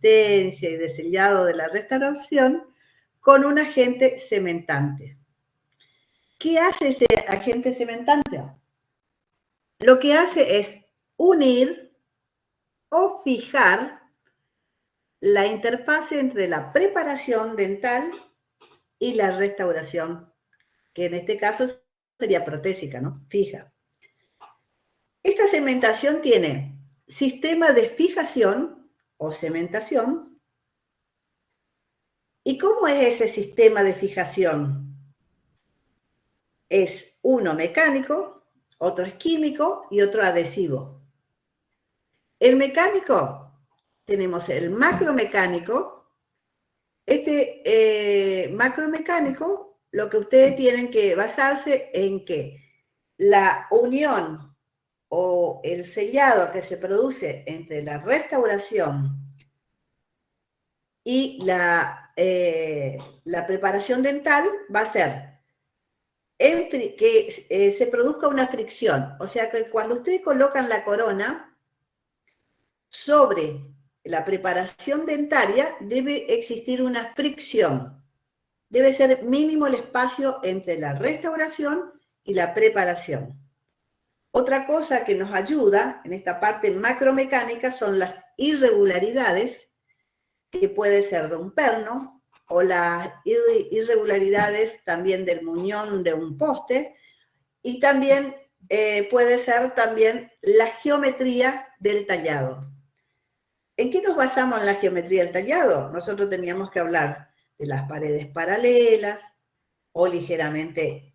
resistencia y de sellado de la restauración con un agente cementante. ¿Qué hace ese agente cementante? Lo que hace es unir o fijar la interfase entre la preparación dental y la restauración, que en este caso sería protésica, ¿no? Fija. Esta cementación tiene sistema de fijación o cementación. ¿Y cómo es ese sistema de fijación? Es uno mecánico, otro es químico y otro adhesivo. El mecánico, tenemos el macromecánico. Este macromecánico, lo que ustedes tienen que basarse en que la unión o el sellado que se produce entre la restauración y la preparación dental va a ser que se produzca una fricción. O sea que cuando ustedes colocan la corona sobre la preparación dentaria, debe existir una fricción. Debe ser mínimo el espacio entre la restauración y la preparación. Otra cosa que nos ayuda en esta parte macromecánica son las irregularidades, que puede ser de un perno, o las irregularidades también del muñón de un poste, y también puede ser también la geometría del tallado. ¿En qué nos basamos en la geometría del tallado? Nosotros teníamos que hablar de las paredes paralelas o ligeramente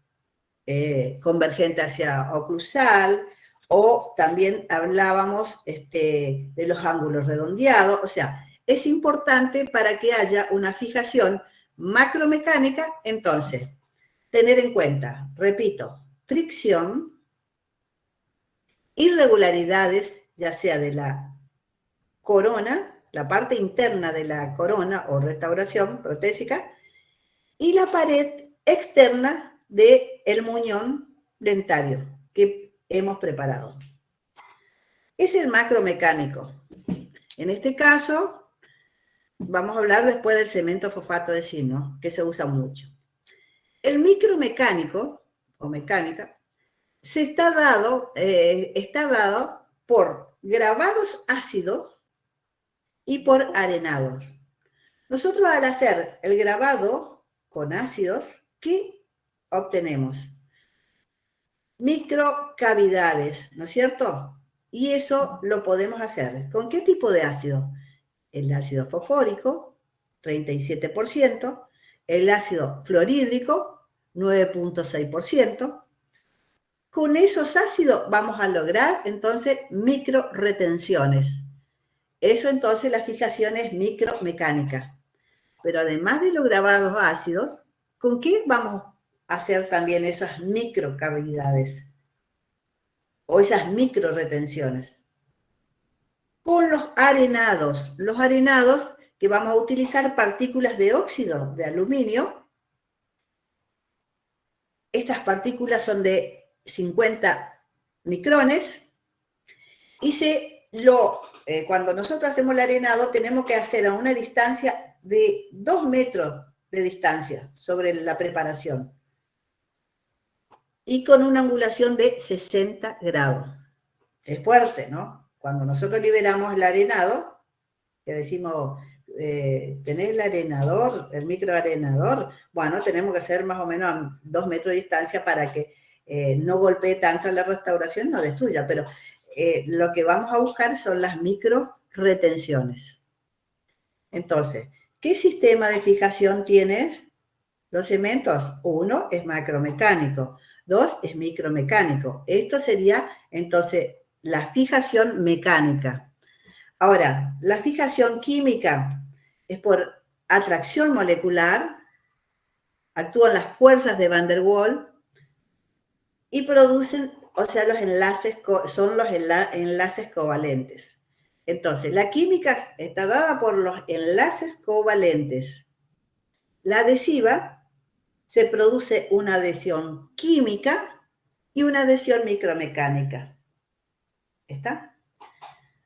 convergente hacia oclusal, o también hablábamos de los ángulos redondeados. O sea, es importante para que haya una fijación macromecánica. Entonces, tener en cuenta, repito, fricción, irregularidades, ya sea de la corona, la parte interna de la corona o restauración protésica, y la pared externa del muñón dentario que hemos preparado. Es el macromecánico. En este caso, vamos a hablar después del cemento fosfato de zinc, ¿no? Que se usa mucho. El micromecánico o mecánica está dado por grabados ácidos y por arenados. Nosotros, al hacer el grabado con ácidos, ¿qué obtenemos? Microcavidades, ¿no es cierto? Y eso lo podemos hacer. ¿Con qué tipo de ácido? El ácido fosfórico, 37%, el ácido fluorhídrico, 9.6%. Con esos ácidos vamos a lograr entonces microretenciones. Eso entonces la fijación es micromecánica. Pero además de los grabados ácidos, ¿con qué vamos a hacer también esas microcavidades o esas microretenciones? Con los arenados. Los arenados que vamos a utilizar partículas de óxido de aluminio. Estas partículas son de 50 micrones y cuando nosotros hacemos el arenado tenemos que hacer a una distancia de 2 metros de distancia sobre la preparación y con una angulación de 60 grados. Es fuerte, ¿no? Cuando nosotros liberamos el arenado, que decimos, ¿tenés el arenador, el microarenador? Bueno, tenemos que hacer más o menos a 2 metros de distancia para que no golpee tanto la restauración, no destruya, pero lo que vamos a buscar son las micro retenciones. Entonces, ¿qué sistema de fijación tiene los cementos? Uno es macromecánico, dos es micromecánico. Esto sería entonces la fijación mecánica. Ahora, la fijación química es por atracción molecular, actúan las fuerzas de Van der Waals y producen, o sea, los enlaces, son los enlaces covalentes. Entonces, la química está dada por los enlaces covalentes. La adhesiva se produce una adhesión química y una adhesión micromecánica. ¿Está?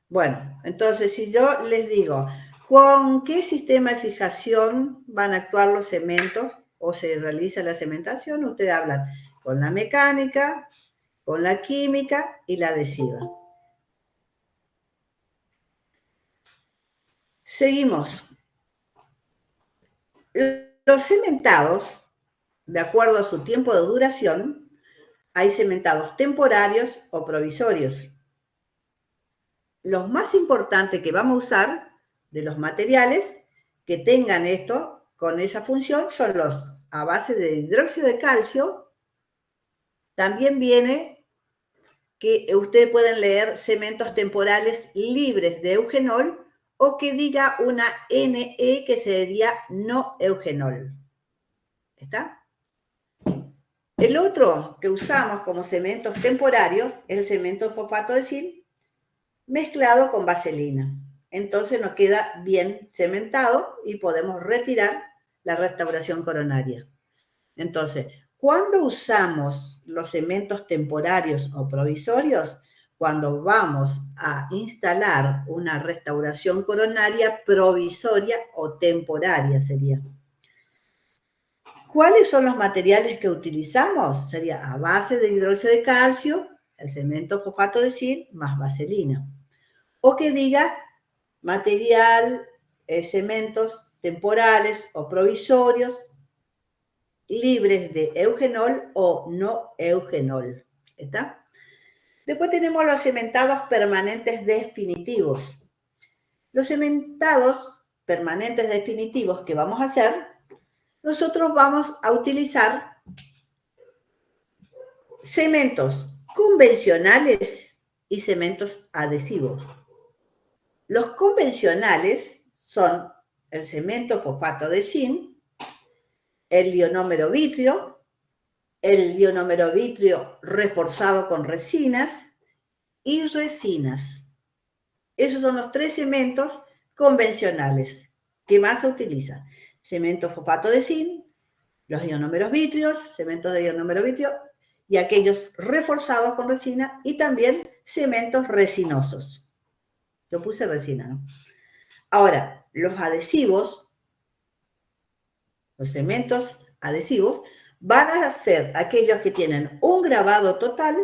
Bueno, entonces si yo les digo, ¿Con qué sistema de fijación van a actuar los cementos o se realiza la cementación? Ustedes hablan con la mecánica, con la química y la adhesiva. Seguimos. Los cementados, de acuerdo a su tiempo de duración, hay cementados temporarios o provisorios. Los más importantes que vamos a usar de los materiales que tengan esto con esa función son los a base de hidróxido de calcio. También viene que ustedes pueden leer cementos temporales libres de eugenol o que diga una NE que sería no eugenol. ¿Está? El otro que usamos como cementos temporarios es el cemento fosfato de zinc mezclado con vaselina. Entonces nos queda bien cementado y podemos retirar la restauración coronaria. Entonces, ¿cuándo usamos los cementos temporarios o provisorios? Cuando vamos a instalar una restauración coronaria provisoria o temporaria sería. ¿Cuáles son los materiales que utilizamos? Sería a base de hidróxido de calcio, el cemento fosfato de zinc más vaselina. O que diga material, cementos temporales o provisorios libres de eugenol o no eugenol. ¿Está? Después tenemos los cementados permanentes definitivos. Los cementados permanentes definitivos que vamos a hacer, nosotros vamos a utilizar cementos convencionales y cementos adhesivos. Los convencionales son el cemento fosfato de zinc, el ionómero vitrio, el ionómero vitrio reforzado con resinas y resinas. Esos son los tres cementos convencionales que más se utilizan. Cemento fosfato de zinc, los ionómeros vitrios, cementos de ionómero vitrio y aquellos reforzados con resina y también cementos resinosos. Yo puse resina, ¿no? Ahora, los adhesivos, los cementos adhesivos, van a ser aquellos que tienen un grabado total,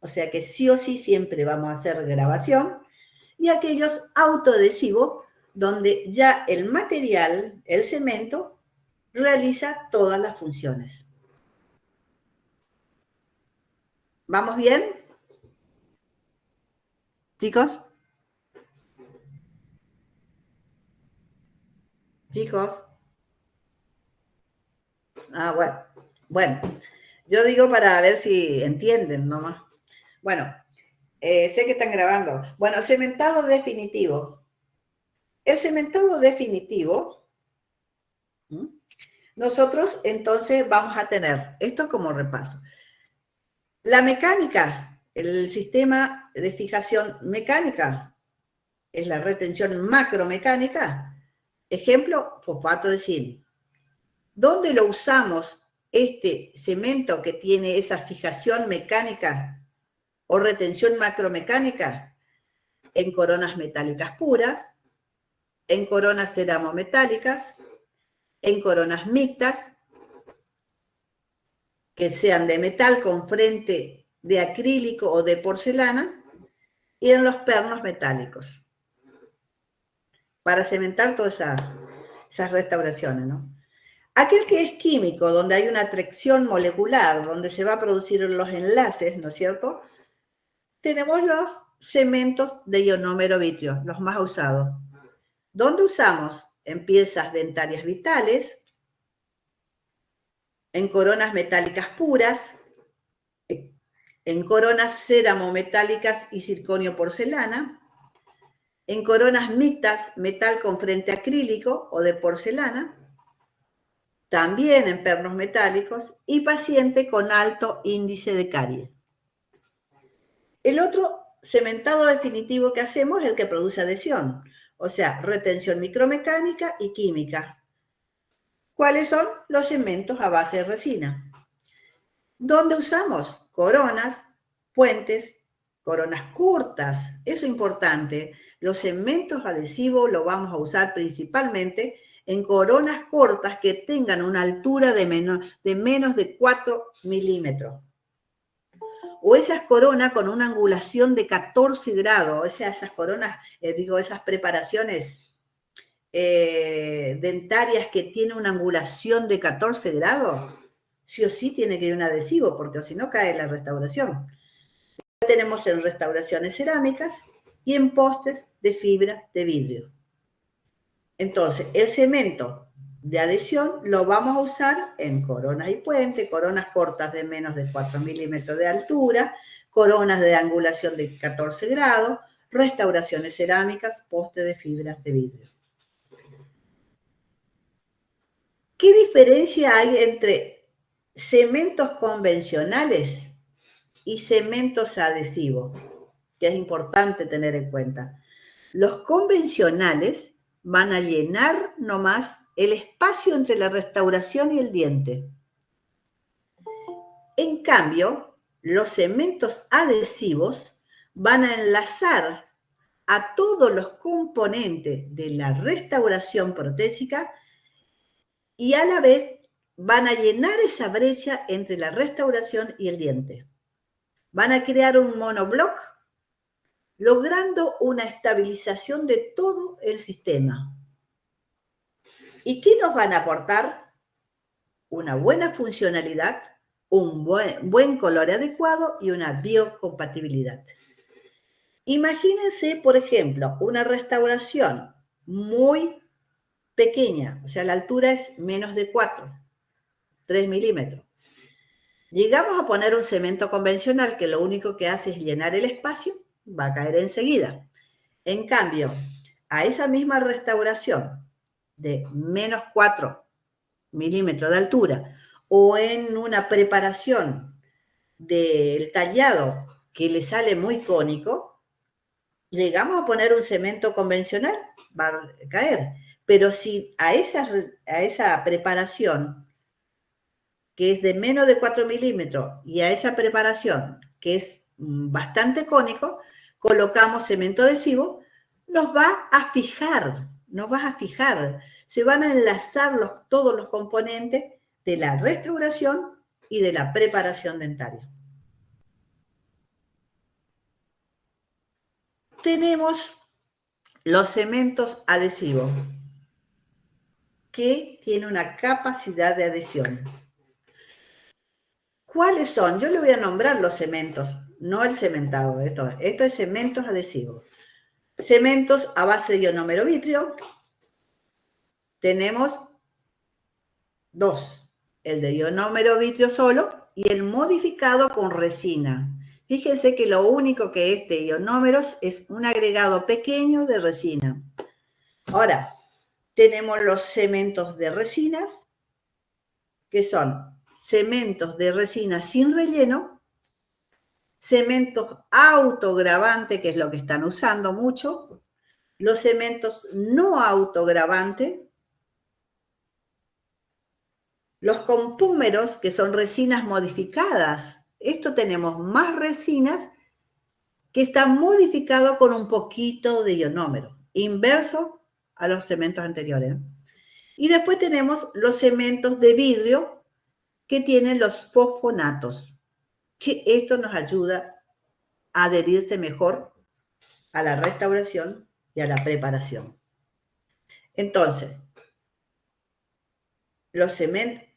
o sea que sí o sí siempre vamos a hacer grabación, y aquellos autoadhesivos, donde ya el material, el cemento, realiza todas las funciones. ¿Vamos bien? ¿Chicos? ¿Chicos? Ah, bueno. Bueno, yo digo para ver si entienden nomás. Bueno, sé que están grabando. Bueno, cementado definitivo. El cementado definitivo, nosotros entonces vamos a tener esto como repaso. La mecánica, el sistema de fijación mecánica, es la retención macromecánica. Ejemplo, fosfato de zinc. ¿Dónde lo usamos este cemento que tiene esa fijación mecánica o retención macromecánica? En coronas metálicas puras, en coronas ceramometálicas, en coronas mixtas, que sean de metal con frente de acrílico o de porcelana, y en los pernos metálicos, para cementar todas esas restauraciones, ¿no? Aquel que es químico, donde hay una atracción molecular, donde se va a producir los enlaces, ¿no es cierto? Tenemos los cementos de ionómero vitrio, los más usados. ¿Dónde usamos? En piezas dentarias vitales, en coronas metálicas puras, en coronas ceramometálicas y circonio porcelana, en coronas mixtas, metal con frente acrílico o de porcelana, también en pernos metálicos y paciente con alto índice de caries. El otro cementado definitivo que hacemos es el que produce adhesión, o sea, retención micromecánica y química. ¿Cuáles son? Los cementos a base de resina. ¿Dónde usamos? Coronas, puentes, coronas curtas, eso es importante. Los cementos adhesivos los vamos a usar principalmente en coronas cortas que tengan una altura de menos de 4 milímetros. O esas coronas con una angulación de 14 grados, o sea, esas coronas, esas preparaciones dentarias que tienen una angulación de 14 grados, sí o sí tiene que ir un adhesivo, porque si no cae la restauración. Tenemos en restauraciones cerámicas y en postes de fibras de vidrio. Entonces, el cemento de adhesión lo vamos a usar en coronas y puentes, coronas cortas de menos de 4 milímetros de altura, coronas de angulación de 14 grados, restauraciones cerámicas, postes de fibras de vidrio. ¿Qué diferencia hay entre cementos convencionales y cementos adhesivos? Que es importante tener en cuenta. Los convencionales van a llenar nomás el espacio entre la restauración y el diente. En cambio, los cementos adhesivos van a enlazar a todos los componentes de la restauración protésica y a la vez van a llenar esa brecha entre la restauración y el diente. Van a crear un monobloc, logrando una estabilización de todo el sistema. ¿Y qué nos van a aportar? Una buena funcionalidad, un buen color adecuado y una biocompatibilidad. Imagínense, por ejemplo, una restauración muy pequeña, o sea, la altura es menos de 3 milímetros. Llegamos a poner un cemento convencional que lo único que hace es llenar el espacio, va a caer enseguida. En cambio, a esa misma restauración de menos 4 milímetros de altura o en una preparación del tallado que le sale muy cónico, llegamos a poner un cemento convencional, va a caer. Pero si a esa preparación que es de menos de 4 milímetros y a esa preparación que es bastante cónico, colocamos cemento adhesivo, nos va a fijar, se van a enlazar todos los componentes de la restauración y de la preparación dentaria. Tenemos los cementos adhesivos, que tienen una capacidad de adhesión. ¿Cuáles son? Yo le voy a nombrar los cementos, no el cementado. Esto es cementos adhesivos. Cementos a base de ionómero vitrio. Tenemos dos. El de ionómero vitrio solo y el modificado con resina. Fíjense que lo único que este ionómero es un agregado pequeño de resina. Ahora, tenemos los cementos de resinas, que son cementos de resina sin relleno, cementos autogravantes, que es lo que están usando mucho, los cementos no autogravantes, los compúmeros, que son resinas modificadas. Esto tenemos más resinas que están modificados con un poquito de ionómero, inverso a los cementos anteriores. Y después tenemos los cementos de vidrio que tienen los fosfonatos, que esto nos ayuda a adherirse mejor a la restauración y a la preparación. Entonces,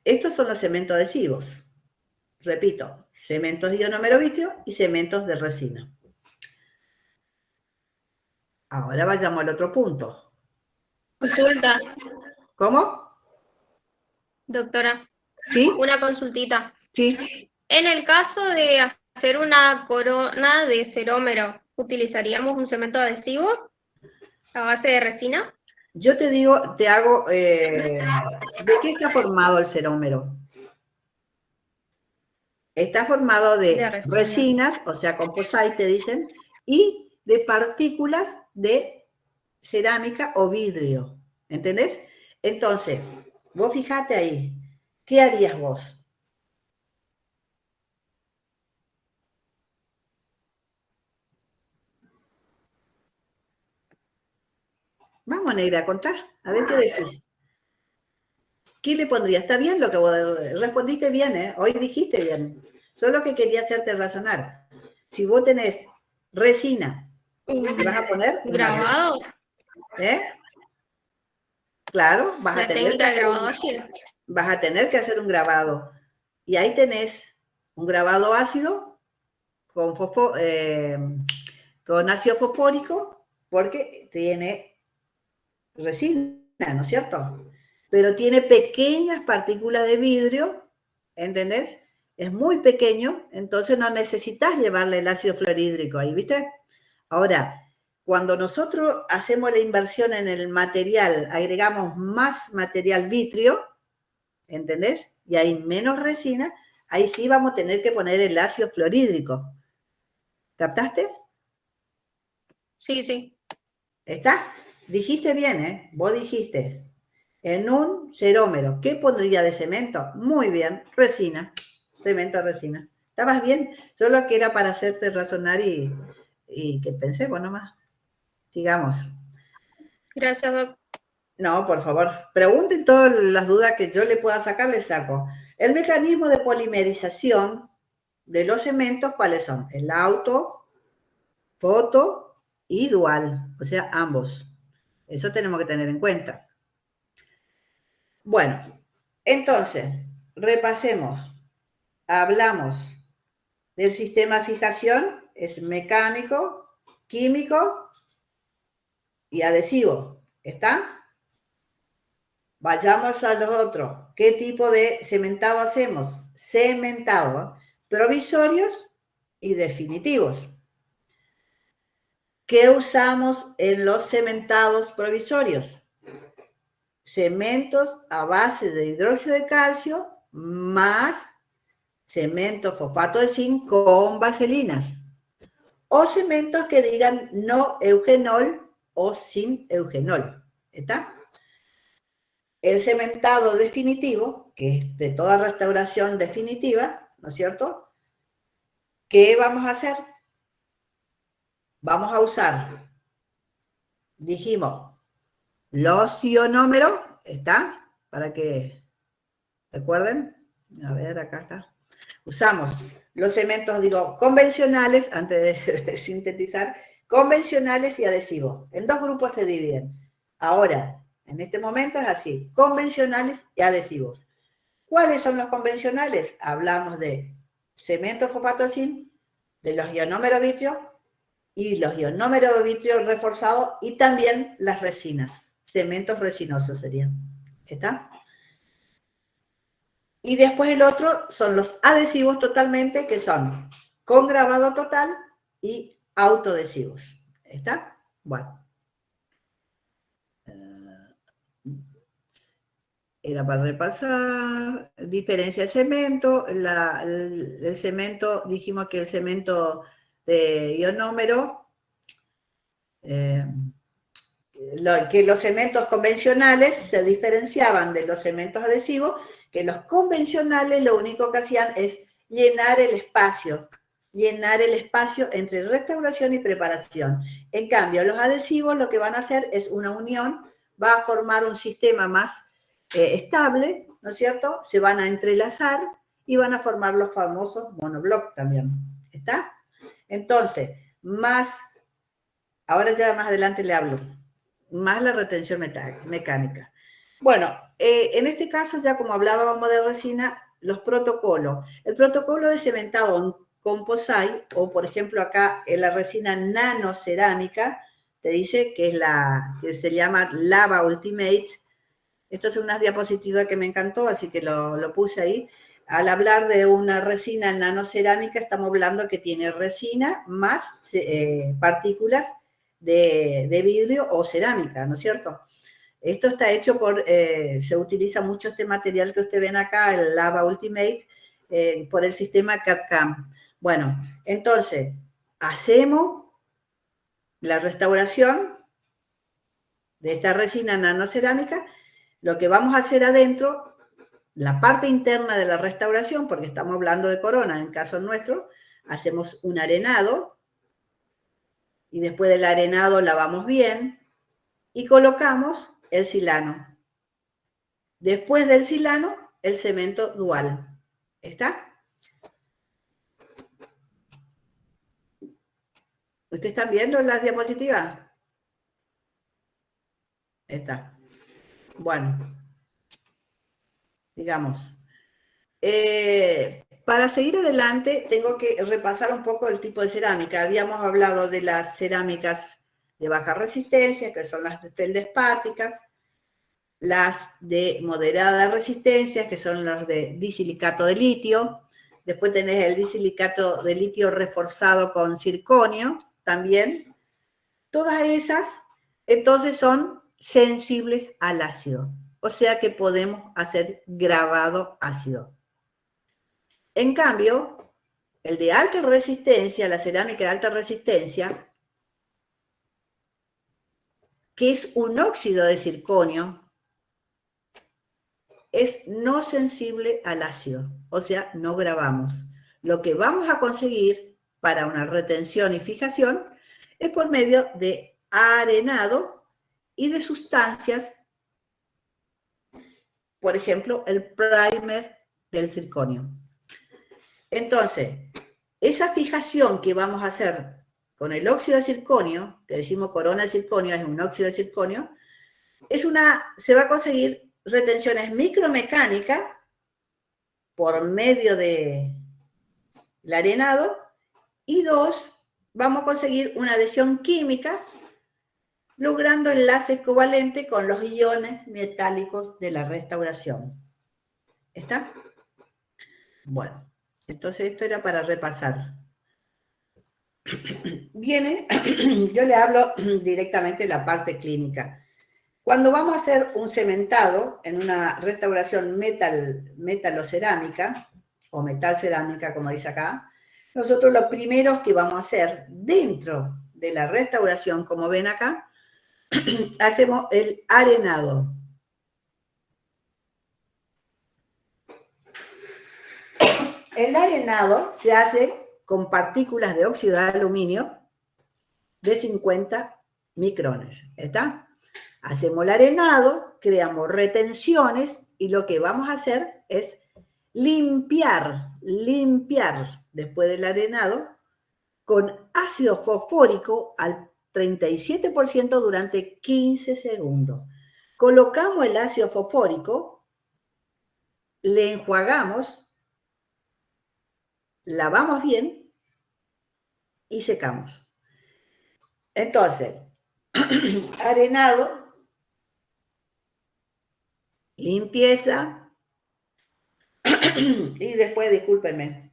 estos son los cementos adhesivos. Repito, cementos de ionómero vitrio y cementos de resina. Ahora vayamos al otro punto. Consulta. ¿Cómo? Doctora. ¿Sí? Una consultita. Sí. En el caso de hacer una corona de cerómero, ¿utilizaríamos un cemento adhesivo a base de resina? Yo te digo, ¿de qué está formado el cerómero? Está formado de resinas, o sea, composite dicen, y de partículas de cerámica o vidrio. ¿Entendés? Entonces, vos fijate ahí, ¿qué harías vos? Vamos, negra, contá. A ver qué decís. ¿Qué le pondría? Está bien lo que vos respondiste bien, ¿eh? Hoy dijiste bien. Solo que quería hacerte razonar. Si vos tenés resina, ¿le vas a poner una resina? Grabado, ¿Eh? Claro, la técnica de grabado ácido. vas a tener que hacer un grabado. Y ahí tenés un grabado ácido con, con ácido fosfórico, porque tiene resina, ¿no es cierto? Pero tiene pequeñas partículas de vidrio, ¿entendés? Es muy pequeño, entonces no necesitas llevarle el ácido fluorhídrico ahí, ¿viste? Ahora, cuando nosotros hacemos la inversión en el material, agregamos más material vitrio, ¿entendés? Y hay menos resina, ahí sí vamos a tener que poner el ácido fluorhídrico. ¿Captaste? Sí, sí. ¿Está? Dijiste bien, ¿eh? Vos dijiste. En un cerómero, ¿qué pondría de cemento? Muy bien, resina. Cemento, resina. ¿Estabas bien? Solo que era para hacerte razonar y que pensemos nomás. Sigamos. Gracias, Doc. No, por favor, pregunten todas las dudas que yo le pueda sacar, les saco. El mecanismo de polimerización de los cementos, ¿cuáles son? El auto, foto y dual, o sea, ambos. Eso tenemos que tener en cuenta. Bueno, entonces, repasemos. Hablamos del sistema de fijación, es mecánico, químico y adhesivo. ¿Está? Vayamos a los otros. ¿Qué tipo de cementado hacemos? Cementado, provisorios y definitivos. ¿Qué usamos en los cementados provisorios? Cementos a base de hidróxido de calcio más cemento fosfato de zinc con vaselinas. O cementos que digan no eugenol o sin eugenol. ¿Está? El cementado definitivo, que es de toda restauración definitiva, ¿no es cierto? ¿Qué vamos a hacer? Vamos a usar, dijimos, los ionómeros, ¿está? Para que recuerden. A ver, acá está. Usamos los cementos, digo, convencionales, antes de sintetizar, convencionales y adhesivos. En dos grupos se dividen. Ahora, en este momento es así, convencionales y adhesivos. ¿Cuáles son los convencionales? Hablamos de cemento fosfato zinc, de los ionómeros vitrio y los ionómeros vitrio reforzados y también las resinas, cementos resinosos serían. ¿Está? Y después el otro son los adhesivos totalmente, que son con grabado total y autoadhesivos. ¿Está? Bueno. Era para repasar. Diferencia de cemento. El cemento, dijimos que el cemento de ionómero, que los cementos convencionales se diferenciaban de los cementos adhesivos, que los convencionales lo único que hacían es llenar el espacio entre restauración y preparación. En cambio, los adhesivos lo que van a hacer es una unión, va a formar un sistema más estable, ¿no es cierto? Se van a entrelazar y van a formar los famosos monobloc también. ¿Está? Entonces, ahora ya más adelante le hablo, más la retención mecánica. Bueno, en este caso, ya como hablábamos de resina, los protocolos. El protocolo de cementado en composite, o por ejemplo acá en la resina nanocerámica, te dice que es que se llama Lava Ultimate. Esto es unas diapositivas que me encantó, así que lo puse ahí. Al hablar de una resina nanocerámica, estamos hablando que tiene resina más partículas de vidrio o cerámica, ¿no es cierto? Esto está hecho se utiliza mucho este material que ustedes ven acá, el Lava Ultimate, por el sistema CAD-CAM. Bueno, entonces, hacemos la restauración de esta resina nanocerámica. Lo que vamos a hacer adentro, la parte interna de la restauración, porque estamos hablando de corona, en caso nuestro, hacemos un arenado, y después del arenado lavamos bien, y colocamos el silano. Después del silano, el cemento dual. ¿Está? ¿Ustedes están viendo las diapositivas? Está. Bueno, digamos. Para seguir adelante, tengo que repasar un poco el tipo de cerámica. Habíamos hablado de las cerámicas de baja resistencia, que son las feldespáticas, las de moderada resistencia, que son las de disilicato de litio. Después tenés el disilicato de litio reforzado con circonio también. Todas esas, entonces, son sensibles al ácido. O sea que podemos hacer grabado ácido. En cambio, el de alta resistencia, la cerámica de alta resistencia, que es un óxido de circonio, es no sensible al ácido, o sea, no grabamos. Lo que vamos a conseguir para una retención y fijación es por medio de arenado y de sustancias, por ejemplo, el primer del circonio. Entonces, esa fijación que vamos a hacer con el óxido de circonio, que decimos corona de circonio, es un óxido de circonio, se va a conseguir retenciones micromecánicas por medio del arenado, y dos, vamos a conseguir una adhesión química logrando enlaces covalentes con los iones metálicos de la restauración. ¿Está? Bueno, entonces esto era para repasar. Viene, yo le hablo directamente de la parte clínica. Cuando vamos a hacer un cementado en una restauración metalocerámica, o metal cerámica, como dice acá, nosotros lo primero que vamos a hacer dentro de la restauración, como ven acá, hacemos el arenado. El arenado se hace con partículas de óxido de aluminio de 50 micrones. ¿Está? Hacemos el arenado, creamos retenciones y lo que vamos a hacer es limpiar después del arenado con ácido fosfórico al 37% durante 15 segundos. Colocamos el ácido fosfórico, le enjuagamos, lavamos bien y secamos. Entonces, arenado, limpieza y después, discúlpenme.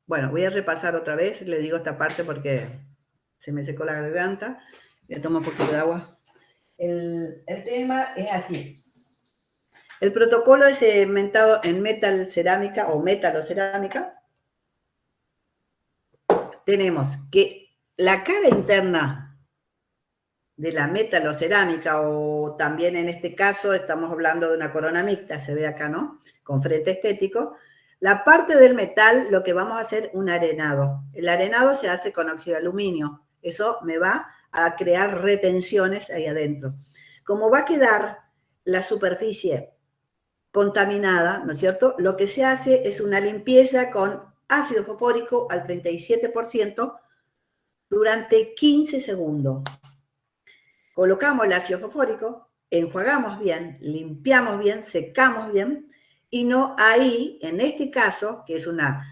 Bueno, voy a repasar otra vez, le digo esta parte porque se me secó la garganta, le tomo un poquito de agua. El tema es así. El protocolo es cementado en metal cerámica o metalocerámica. Tenemos que la cara interna de la metalocerámica, o también en este caso estamos hablando de una corona mixta, se ve acá, ¿no? Con frente estético. La parte del metal, lo que vamos a hacer un arenado. El arenado se hace con óxido de aluminio. Eso me va a crear retenciones ahí adentro. Como va a quedar la superficie contaminada, ¿no es cierto? Lo que se hace es una limpieza con ácido fosfórico al 37% durante 15 segundos. Colocamos el ácido fosfórico, enjuagamos bien, limpiamos bien, secamos bien, y no ahí, en este caso, que es una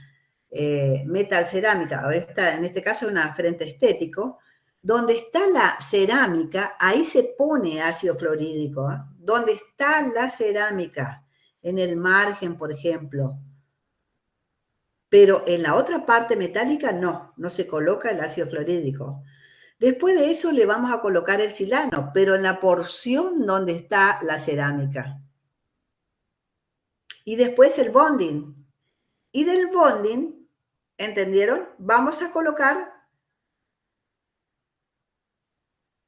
metal cerámica, o en este caso una frente estético, donde está la cerámica, ahí se pone ácido fluorhídrico, ¿eh? Donde está la cerámica, en el margen, por ejemplo. Pero en la otra parte metálica no se coloca el ácido fluorhídrico. Después de eso le vamos a colocar el silano, pero en la porción donde está la cerámica. Y después el bonding. Y del bonding, ¿entendieron? Vamos a colocar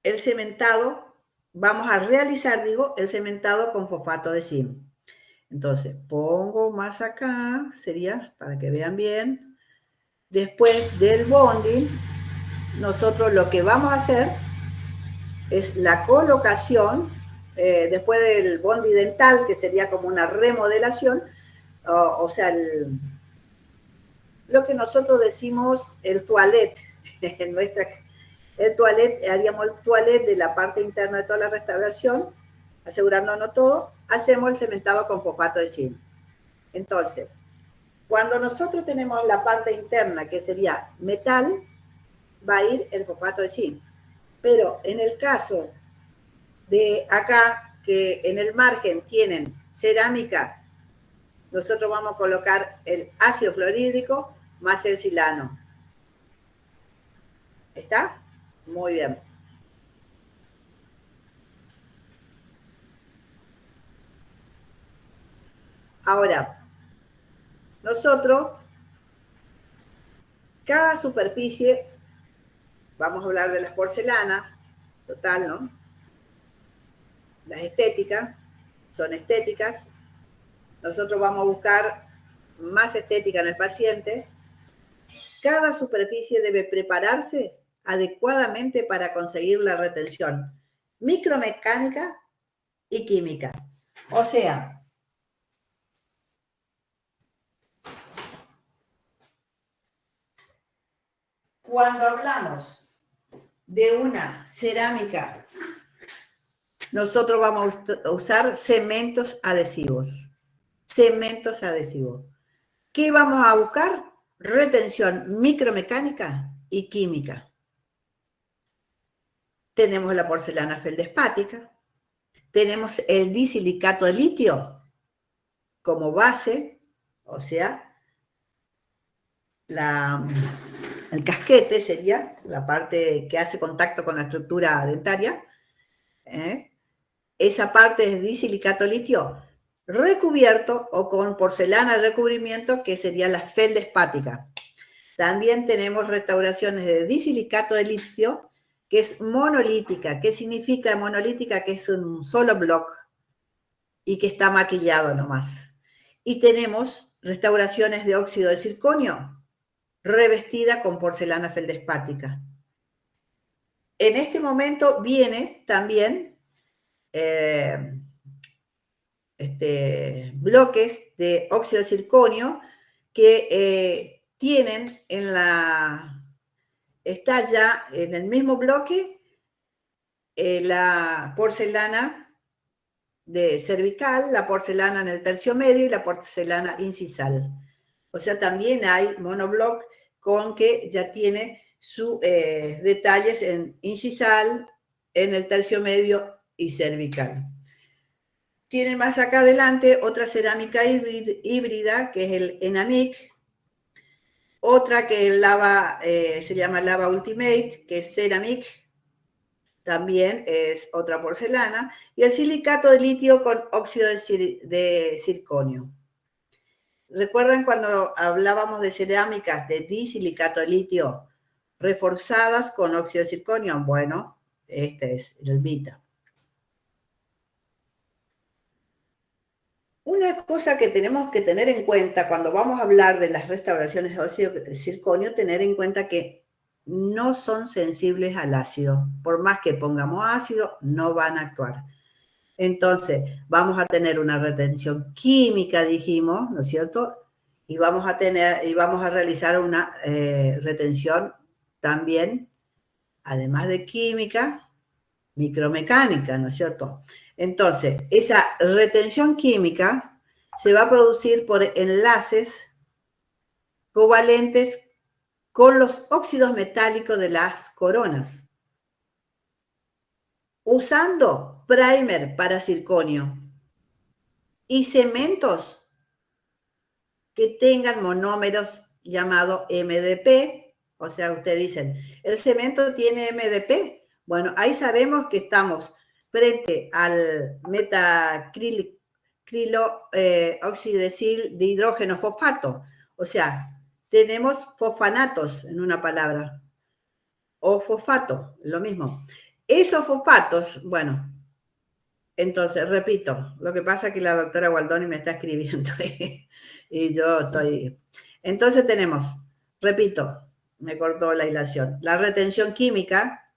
el cementado, vamos a realizar, el cementado con fosfato de zinc. Entonces, pongo más acá, sería para que vean bien. Después del bonding, nosotros lo que vamos a hacer es la colocación, después del bondi dental, que sería como una remodelación, o sea, lo que nosotros decimos el toilet, en el toilet, haríamos el toilet de la parte interna de toda la restauración, asegurándonos todo, hacemos el cementado con fosfato de zinc. Entonces, cuando nosotros tenemos la parte interna, que sería metal, va a ir el fosfato de zinc. Pero en el caso de acá, que en el margen tienen cerámica, nosotros vamos a colocar el ácido fluorhídrico más el silano. ¿Está? Muy bien. Ahora, nosotros, cada superficie, vamos a hablar de las porcelanas, total, ¿no? Las estéticas, son estéticas. Nosotros vamos a buscar más estética en el paciente. Cada superficie debe prepararse adecuadamente para conseguir la retención micromecánica y química. O sea, cuando hablamos de una cerámica, nosotros vamos a usar cementos adhesivos. Cementos adhesivos. ¿Qué vamos a buscar? Retención micromecánica y química. Tenemos la porcelana feldespática, tenemos el disilicato de litio como base, o sea, el casquete sería la parte que hace contacto con la estructura dentaria. Esa parte es disilicato de litio recubierto o con porcelana de recubrimiento, que sería la feldespática. También tenemos restauraciones de disilicato de litio, que es monolítica. ¿Qué significa monolítica? Que es un solo bloque y que está maquillado nomás. Y tenemos restauraciones de óxido de circonio, revestida con porcelana feldespática. En este momento viene también bloques de óxido de circonio que tienen está ya en el mismo bloque la porcelana de cervical, la porcelana en el tercio medio y la porcelana incisal. O sea, también hay monobloc con que ya tiene sus detalles en incisal, en el tercio medio y cervical. Tienen más acá adelante otra cerámica híbrida, que es el Enamic, otra que es se llama Lava Ultimate, que es Ceramic, también es otra porcelana, y el silicato de litio con óxido de circonio. ¿Recuerdan cuando hablábamos de cerámicas de disilicato de litio reforzadas con óxido de circonio? Bueno, este es el Vita. Una cosa que tenemos que tener en cuenta cuando vamos a hablar de las restauraciones de óxido de circonio, tener en cuenta que no son sensibles al ácido. Por más que pongamos ácido, no van a actuar. Entonces, vamos a tener una retención química, dijimos, ¿no es cierto? Y vamos a realizar una retención también, además de química, micromecánica, ¿no es cierto? Entonces, esa retención química se va a producir por enlaces covalentes con los óxidos metálicos de las coronas, usando primer para circonio y cementos que tengan monómeros llamados MDP. O sea, ustedes dicen, ¿el cemento tiene MDP? Bueno, ahí sabemos que estamos frente al oxidesil de hidrógeno fosfato. O sea, tenemos fosfanatos en una palabra, o fosfato, lo mismo. Esos fosfatos, bueno, entonces, repito, lo que pasa es que la doctora Gualdoni me está escribiendo y yo estoy... Entonces tenemos, repito, me cortó la hilación. La retención química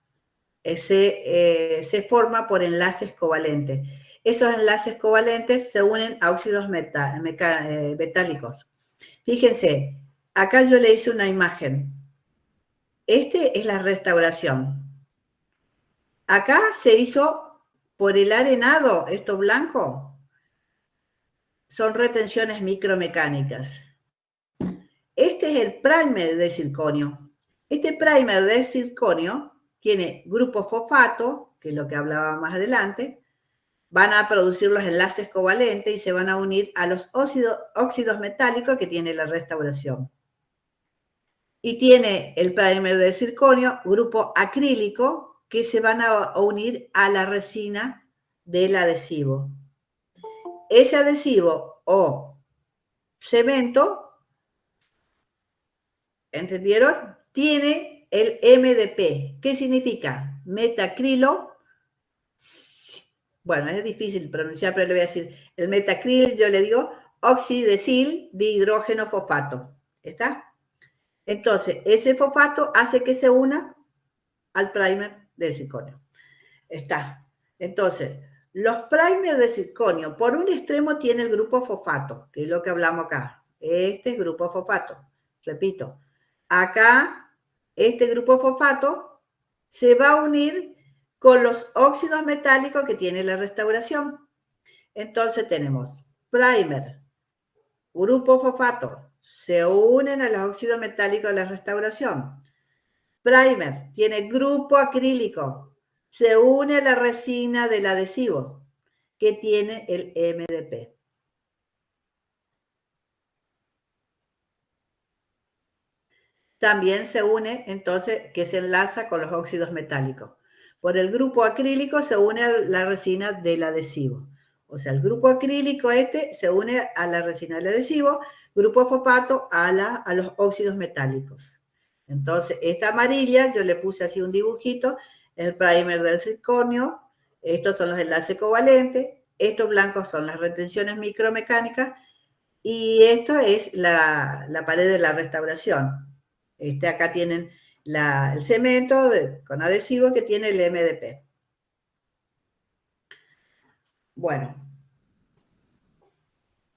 se forma por enlaces covalentes. Esos enlaces covalentes se unen a óxidos metálicos. Fíjense, acá yo le hice una imagen. Este es la restauración. Acá se hizo por el arenado, esto blanco, son retenciones micromecánicas. Este es el primer de circonio. Este primer de circonio tiene grupo fosfato, que es lo que hablaba más adelante, van a producir los enlaces covalentes y se van a unir a los óxidos metálicos que tiene la restauración. Y tiene el primer de circonio, grupo acrílico, que se van a unir a la resina del adhesivo. Ese adhesivo o cemento, ¿entendieron? Tiene el MDP. ¿Qué significa? Metacrilo. Bueno, es difícil pronunciar, pero le voy a decir. El metacril, yo le digo, oxidesil dihidrógeno fosfato. ¿Está? Entonces, ese fosfato hace que se una al primer de circonio. Está. Entonces, los primers de circonio, por un extremo tiene el grupo fosfato, que es lo que hablamos acá. Este grupo fosfato. Repito, acá, este grupo fosfato se va a unir con los óxidos metálicos que tiene la restauración. Entonces tenemos primer, grupo fosfato, se unen a los óxidos metálicos de la restauración. Primer tiene grupo acrílico, se une a la resina del adhesivo que tiene el MDP. También se une, entonces, que se enlaza con los óxidos metálicos. Por el grupo acrílico se une a la resina del adhesivo. O sea, el grupo acrílico se une a la resina del adhesivo, grupo fosfato a los óxidos metálicos. Entonces, esta amarilla, yo le puse así un dibujito, el primer del circonio, estos son los enlaces covalentes, estos blancos son las retenciones micromecánicas, y esto es la pared de la restauración. Acá tienen el cemento con adhesivo que tiene el MDP. Bueno,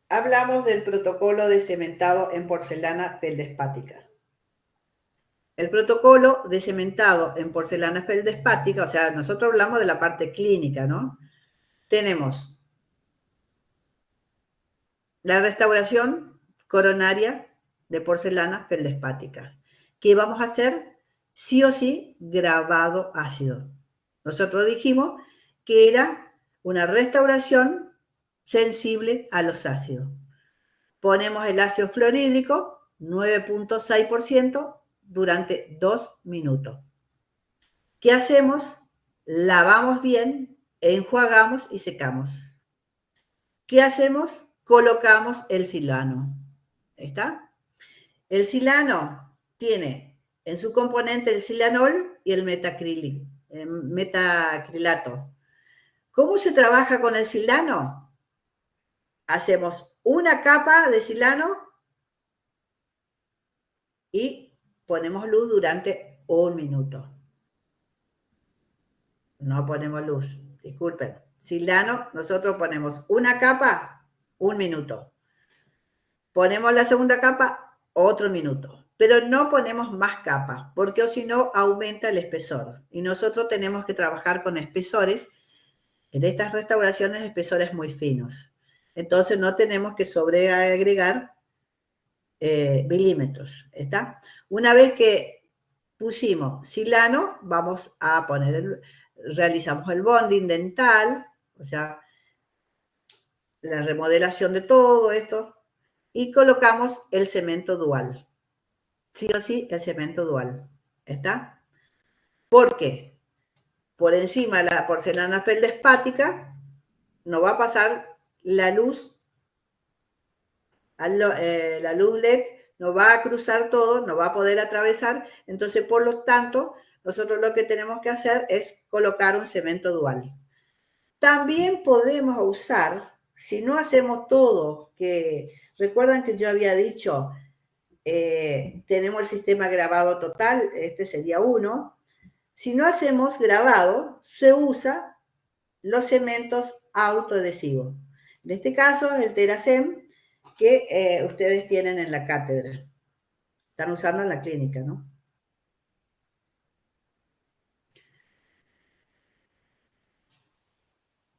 hablamos del protocolo de cementado en porcelana feldespática. El protocolo de cementado en porcelana feldespática, o sea, nosotros hablamos de la parte clínica, ¿no? Tenemos la restauración coronaria de porcelana feldespática. ¿Qué vamos a hacer? Sí o sí, grabado ácido. Nosotros dijimos que era una restauración sensible a los ácidos. Ponemos el ácido fluorhídrico, 9.6%, durante 2 minutos. ¿Qué hacemos? Lavamos bien, enjuagamos y secamos. ¿Qué hacemos? Colocamos el silano. ¿Está? El silano tiene en su componente el silanol y el metacrilato. ¿Cómo se trabaja con el silano? Hacemos una capa de silano y ponemos luz durante 1 minuto. No ponemos luz, disculpen. Silano, nosotros ponemos una capa, 1 minuto. Ponemos la segunda capa, otro minuto. Pero no ponemos más capas, porque si no aumenta el espesor. Y nosotros tenemos que trabajar con espesores, en estas restauraciones, espesores muy finos. Entonces no tenemos que sobreagregar milímetros. ¿Está? Una vez que pusimos silano, vamos a poner, realizamos el bonding dental, o sea, la remodelación de todo esto, y colocamos el cemento dual. Sí o sí, el cemento dual. ¿Está? ¿Por qué? Por encima de la porcelana feldespática nos va a pasar la luz, la luz LED nos va a cruzar todo, nos va a poder atravesar. Entonces, por lo tanto, nosotros lo que tenemos que hacer es colocar un cemento dual. También podemos usar, si no hacemos todo, que recuerdan que yo había dicho tenemos el sistema grabado total, este sería 1. Si no hacemos grabado, se usa los cementos autoadhesivos. En este caso es el Teracem que ustedes tienen en la cátedra. Están usando en la clínica, ¿no?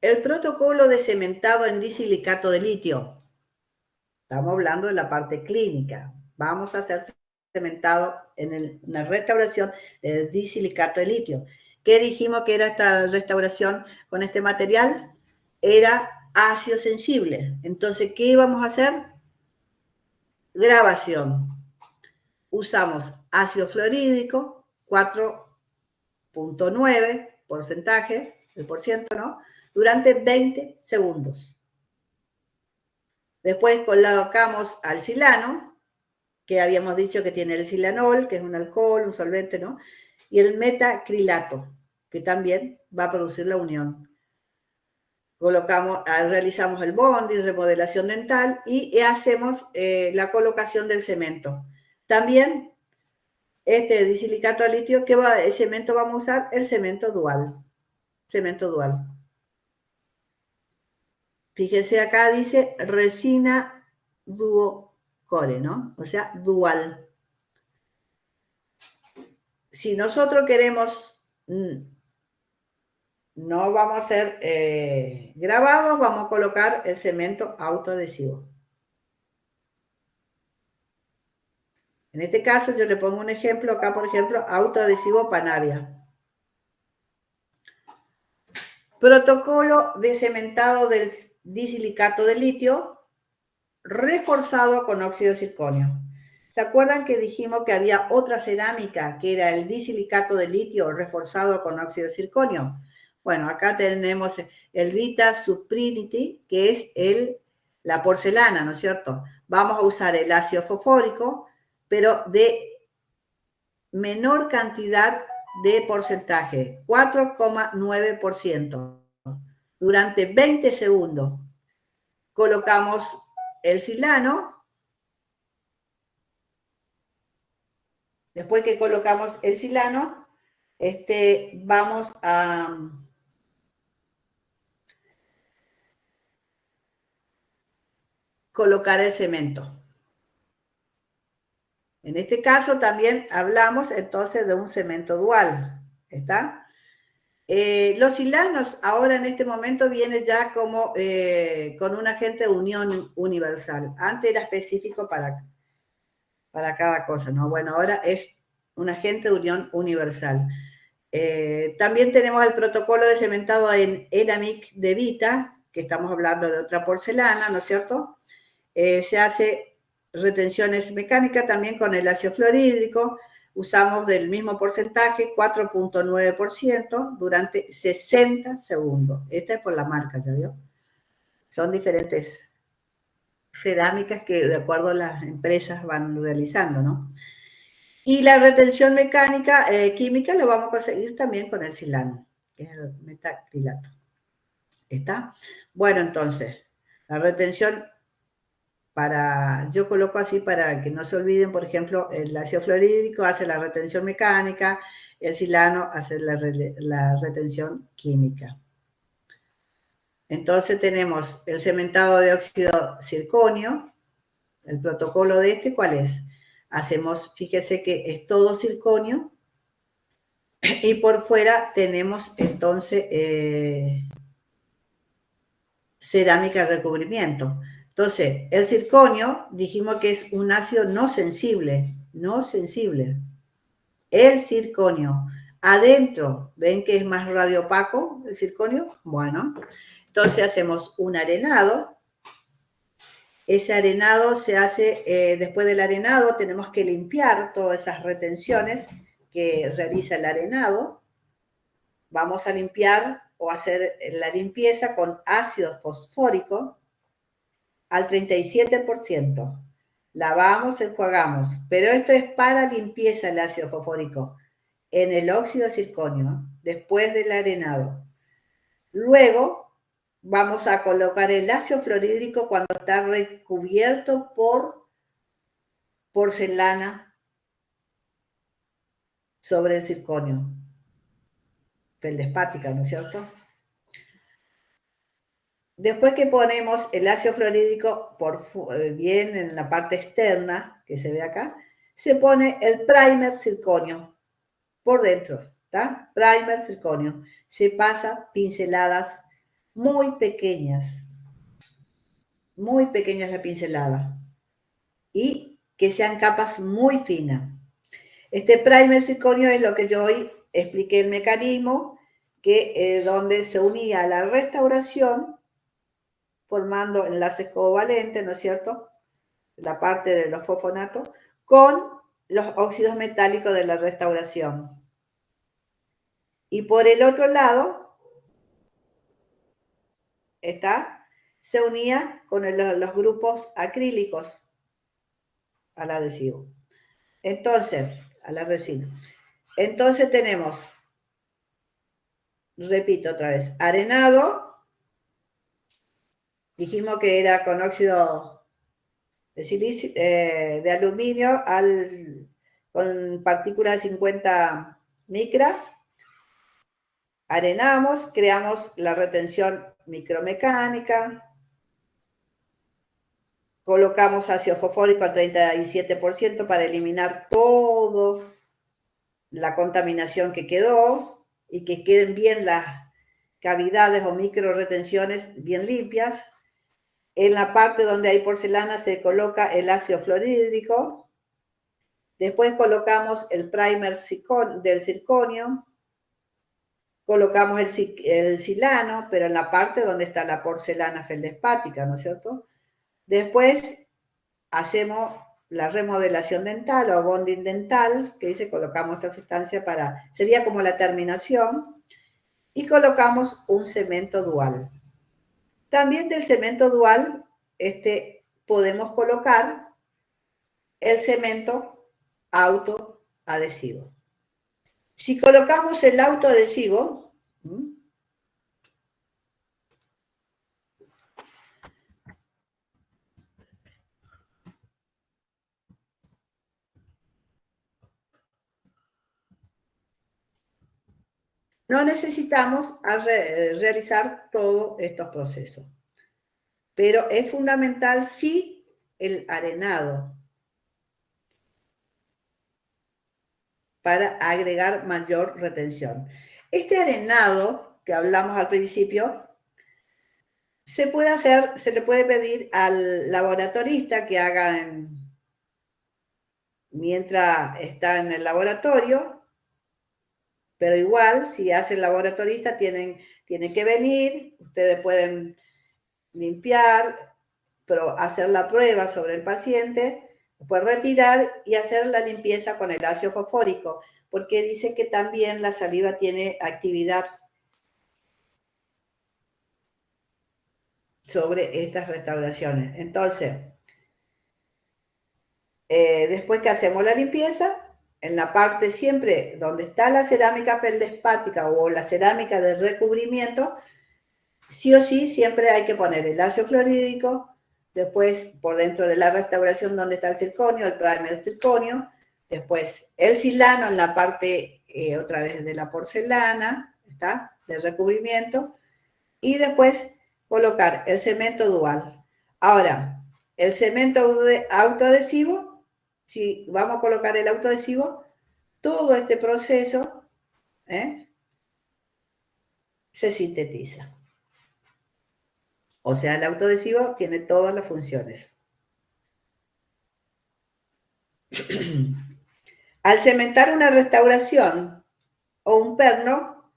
El protocolo de cementado en disilicato de litio. Estamos hablando de la parte clínica. Vamos a hacer cementado en una restauración de disilicato de litio. ¿Qué dijimos que era esta restauración con este material? Era ácido sensible. Entonces, ¿qué íbamos a hacer? Grabación. Usamos ácido fluorhídrico, 4.9 porcentaje, el por ciento, ¿no? Durante 20 segundos. Después colocamos al silano, que habíamos dicho que tiene el silanol, que es un alcohol, un solvente, ¿no? Y el metacrilato, que también va a producir la unión. Realizamos el bonding, remodelación dental y hacemos la colocación del cemento. También este disilicato de litio, el cemento vamos a usar el cemento dual. Cemento dual. Fíjese acá, dice resina duocore, ¿no? O sea, dual. Si nosotros queremos, no vamos a hacer grabados, vamos a colocar el cemento autoadhesivo. En este caso yo le pongo un ejemplo acá, por ejemplo, autoadhesivo Panavia. Protocolo de cementado del disilicato de litio reforzado con óxido de circonio. ¿Se acuerdan que dijimos que había otra cerámica que era el disilicato de litio reforzado con óxido de circonio? Bueno, acá tenemos el Vita Suprinity, que es la porcelana, ¿no es cierto? Vamos a usar el ácido fosfórico, pero de menor cantidad de porcentaje, 4,9%. Durante 20 segundos colocamos el silano. Después que colocamos el silano, vamos a colocar el cemento. En este caso también hablamos entonces de un cemento dual, ¿está? Los silanos ahora en este momento vienen ya como con un agente de unión universal. Antes era específico para cada cosa, ¿no? Bueno, ahora es un agente de unión universal. También tenemos el protocolo de cementado en Elamic de Vita, que estamos hablando de otra porcelana, ¿no es cierto? Se hace retenciones mecánicas también con el ácido fluorhídrico, usamos del mismo porcentaje, 4.9% durante 60 segundos. Esta es por la marca, ¿ya vio? Son diferentes cerámicas que de acuerdo a las empresas van realizando, ¿no? Y la retención mecánica, química, lo vamos a conseguir también con el silano, que es el metacrilato. ¿Está? Bueno, entonces, la retención yo coloco así para que no se olviden, por ejemplo, el ácido fluorhídrico hace la retención mecánica, el silano hace la retención química. Entonces tenemos el cementado de óxido circonio, el protocolo de ¿cuál es? Hacemos, fíjese que es todo circonio y por fuera tenemos entonces cerámica de recubrimiento. Entonces, el circonio dijimos que es un ácido no sensible, no sensible. El circonio. Adentro, ¿ven que es más radiopaco el circonio? Bueno, entonces hacemos un arenado. Ese arenado se hace, después del arenado tenemos que limpiar todas esas retenciones que realiza el arenado. Vamos a limpiar o hacer la limpieza con ácido fosfórico al 37%. Lavamos, enjuagamos, pero esto es para limpieza el ácido fosfórico en el óxido de circonio, después del arenado. Luego vamos a colocar el ácido fluorhídrico cuando está recubierto por porcelana sobre el circonio, feldespática, ¿no es cierto? Después que ponemos el ácido fluorhídrico bien en la parte externa, que se ve acá, se pone el primer circonio por dentro, ¿está? Primer circonio. Se pasa pinceladas muy pequeñas la pincelada, y que sean capas muy finas. Este primer circonio es lo que yo hoy expliqué el mecanismo, que donde se unía la restauración formando enlaces covalentes, ¿no es cierto? La parte de los fosfonatos, con los óxidos metálicos de la restauración. Y por el otro lado, se unía con los grupos acrílicos al adhesivo. Entonces, a la resina. Entonces tenemos, repito otra vez, arenado, dijimos que era con óxido de silicio, de aluminio con partículas de 50 micras. Arenamos, creamos la retención micromecánica, colocamos ácido fosfórico al 37% para eliminar toda la contaminación que quedó y que queden bien las cavidades o micro retenciones bien limpias. En la parte donde hay porcelana se coloca el ácido fluorhídrico. Después colocamos el primer del circonio. Colocamos el silano, pero en la parte donde está la porcelana feldespática, ¿no es cierto? Después hacemos la remodelación dental o bonding dental, que dice colocamos esta sustancia sería como la terminación, y colocamos un cemento dual. También del cemento dual podemos colocar el cemento autoadhesivo. Si colocamos el autoadhesivo, no necesitamos realizar todos estos procesos, pero es fundamental sí el arenado para agregar mayor retención. Este arenado que hablamos al principio se le puede pedir al laboratorista que haga mientras está en el laboratorio, pero igual, si hace el laboratorista, tienen que venir, ustedes pueden limpiar, pero hacer la prueba sobre el paciente, después retirar y hacer la limpieza con el ácido fosfórico, porque dice que también la saliva tiene actividad sobre estas restauraciones. Entonces, después que hacemos la limpieza, en la parte siempre donde está la cerámica feldespática o la cerámica de recubrimiento, sí o sí siempre hay que poner el ácido fluorhídrico, después por dentro de la restauración donde está el circonio, el primer circonio, después el silano en la parte otra vez de la porcelana, ¿está? De recubrimiento, y después colocar el cemento dual. Ahora, el cemento autoadhesivo, si vamos a colocar el autoadhesivo, todo este proceso se sintetiza. O sea, el autoadhesivo tiene todas las funciones. Al cementar una restauración o un perno,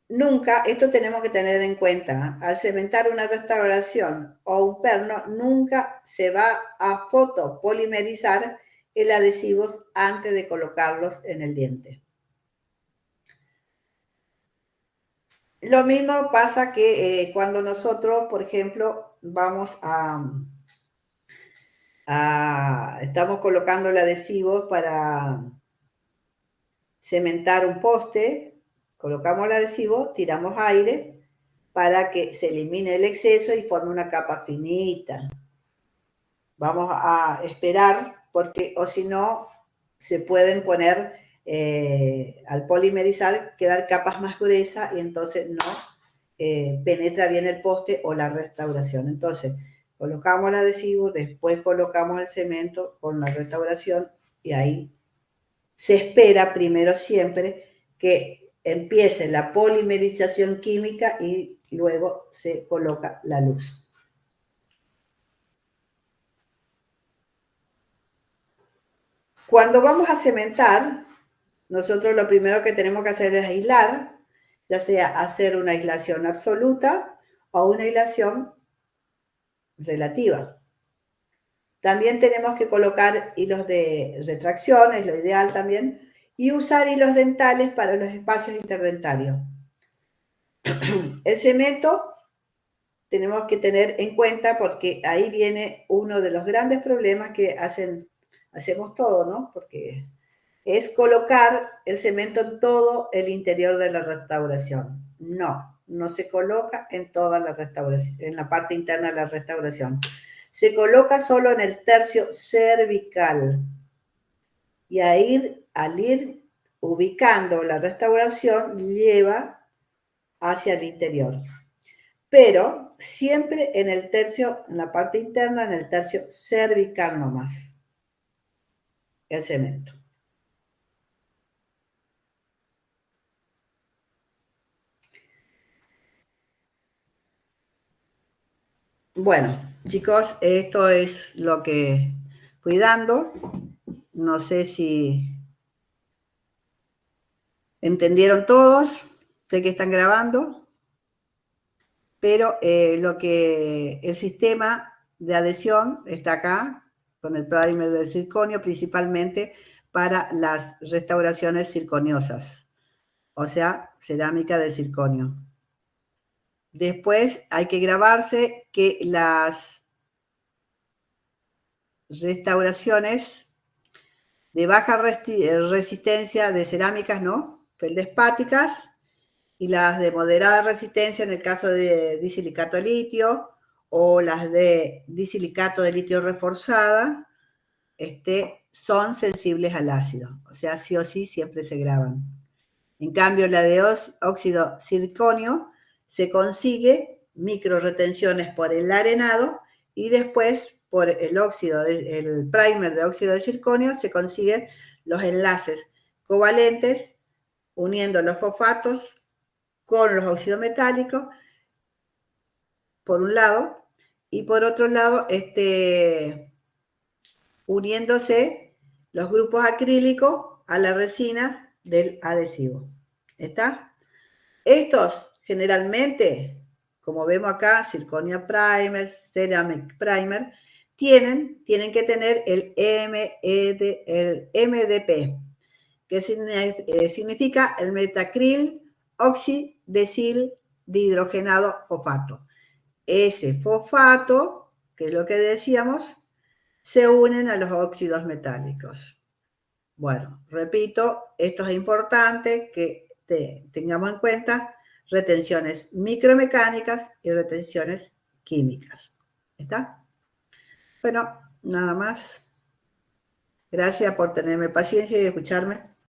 nunca, esto tenemos que tener en cuenta, al cementar una restauración o un perno, nunca se va a fotopolimerizar el adhesivo antes de colocarlos en el diente. Lo mismo pasa que cuando nosotros, por ejemplo, vamos estamos colocando el adhesivo para cementar un poste, colocamos el adhesivo, tiramos aire para que se elimine el exceso y forme una capa finita. Vamos a esperar porque o si no, se pueden poner, al polimerizar, quedar capas más gruesas y entonces no penetra bien el poste o la restauración. Entonces, colocamos el adhesivo, después colocamos el cemento con la restauración y ahí se espera primero siempre que empiece la polimerización química y luego se coloca la luz. Cuando vamos a cementar, nosotros lo primero que tenemos que hacer es aislar, ya sea hacer una aislación absoluta o una aislación relativa. También tenemos que colocar hilos de retracción, es lo ideal también, y usar hilos dentales para los espacios interdentarios. El cemento tenemos que tener en cuenta porque ahí viene uno de los grandes problemas que hacemos todos, ¿no? Porque es colocar el cemento en todo el interior de la restauración. No se coloca en toda la restauración, en la parte interna de la restauración. Se coloca solo en el tercio cervical. Y al ir ubicando la restauración, lleva hacia el interior. Pero siempre en el tercio, en la parte interna, en el tercio cervical nomás, el cemento. Bueno, chicos, esto es lo que fui dando. No sé si entendieron todos, sé que están grabando, pero el sistema de adhesión está acá, con el primer de circonio, principalmente para las restauraciones circoniosas, o sea, cerámica de circonio. Después hay que grabarse que las restauraciones de baja resistencia de cerámicas, ¿no? Feldespáticas, y las de moderada resistencia en el caso de disilicato de litio, o las de disilicato de litio reforzada, son sensibles al ácido. O sea, sí o sí siempre se graban. En cambio, la de óxido circonio se consigue micro retenciones por el arenado y después por el primer de óxido de circonio se consiguen los enlaces covalentes uniendo los fosfatos con los óxidos metálicos por un lado y por otro lado uniéndose los grupos acrílicos a la resina del adhesivo. ¿Está? Estos generalmente, como vemos acá, Zirconia Primer, Ceramic Primer, tienen que tener el MDP, que significa el metacril oxidesil dihidrogenado fosfato. Ese fosfato, que es lo que decíamos, se unen a los óxidos metálicos. Bueno, repito, esto es importante que tengamos en cuenta retenciones micromecánicas y retenciones químicas. ¿Está? Bueno, nada más. Gracias por tenerme paciencia y escucharme.